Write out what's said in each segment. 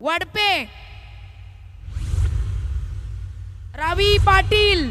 वडपे, रवी पाटील,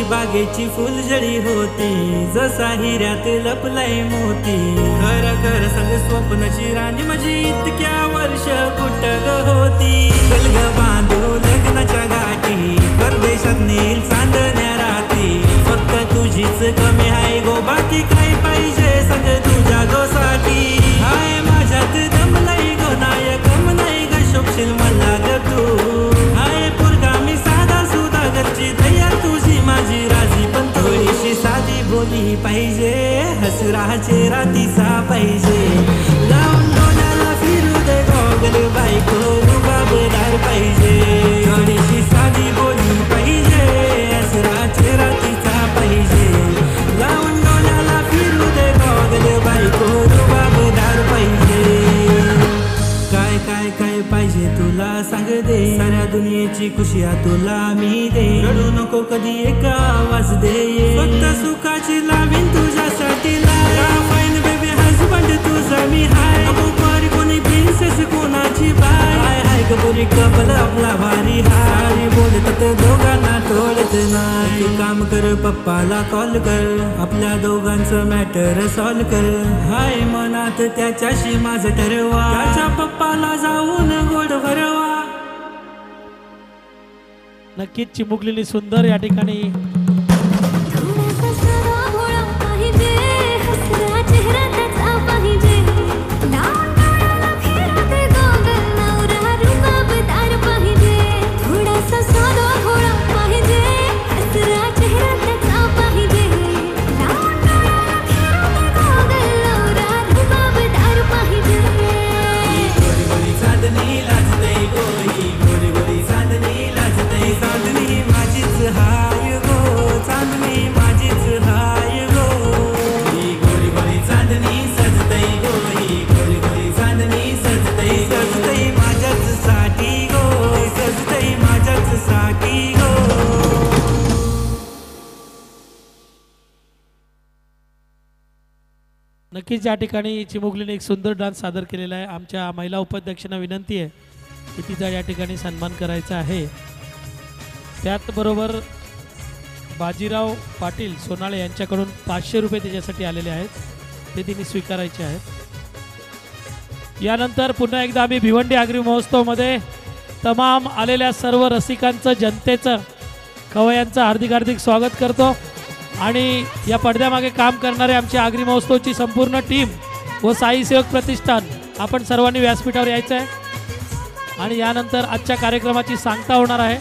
बागेची फुलझडी होती, जसा हिऱ्यात लपलाय मोती. खरं खरं संग स्वप्नाची राणी माझी इतक्या वर्ष कुठं ग होती. कलग बांधू लग्नाच्या गाठी, परदेशात नेल चांदण्या राती. फक्त तुझीच कमी आहे गो, बाकी काय पाहिजे संग तुझ्या गोसाठी. हाय माझ्यात दमलाय गो नायकम नाही ग, शोभशील मला ग तू. हाय पोरगा मी साधा सुधा घरची तयार तुझी माझी राजी, पण थोडीशी साधी बोली पाहिजे. हसराचे रातीचा पाहिजे, लावून डोळ्याला फिरू दे गॉगल बायको रुबाबदार पाहिजे. थोडीशी साधी बोली पाहिजे, हसराचे रातीचा पाहिजे. लावून डोळ्याला फिरू दे गॉगल बायको रुबाबदार पाहिजे. काय काय काय पाहिजे तुला सांग दे, साऱ्या दुनियेची खुशिया तुला मी दे. रडू नको कधी एक आवाज दे, फक्त सुखाची लावीन तुझ्यासाठी. फाईन बेबी हजबंड तुझा मी हाय, अबुपारी कोणी प्रिन्सेस कोणाची बाय. हाय हाय कबुरी कपल आपला भारी हाय, बोलतात दोघांना तोडत नाही. तू काम कर पप्पाला कॉल कर, आपल्या दोघांचं मॅटर सॉल्व कर. हाय मनात त्याच्याशी माझं ठरवा, त्याच्या पप्पाला जाऊन गोड भरवा. नक्कीच चिमुकलेली सुंदर या ठिकाणी नक्कीच या ठिकाणी चिमुकलीने एक सुंदर डान्स सादर केलेला आहे. आमच्या महिला उपाध्यक्षांना विनंती आहे की तिचा या ठिकाणी सन्मान करायचा आहे. त्याचबरोबर बाजीराव पाटील सोनाळे यांच्याकडून 500 रुपये त्याच्यासाठी आलेले आहेत, ते तिने स्वीकारायचे आहेत. यानंतर पुन्हा एकदा आम्ही भिवंडी आगरी महोत्सवमध्ये तमाम आलेल्या सर्व रसिकांचं, जनतेचं, खवयांचं हार्दिक हार्दिक स्वागत करतो. आणि या पडद्यामागे काम करणारे आमची आगरी महोत्सवची संपूर्ण टीम व साई सेवक प्रतिष्ठान, आपण सर्वांनी व्यासपीठावर यायचं आहे. आणि यानंतर आजच्या कार्यक्रमाची सांगता होणार आहे.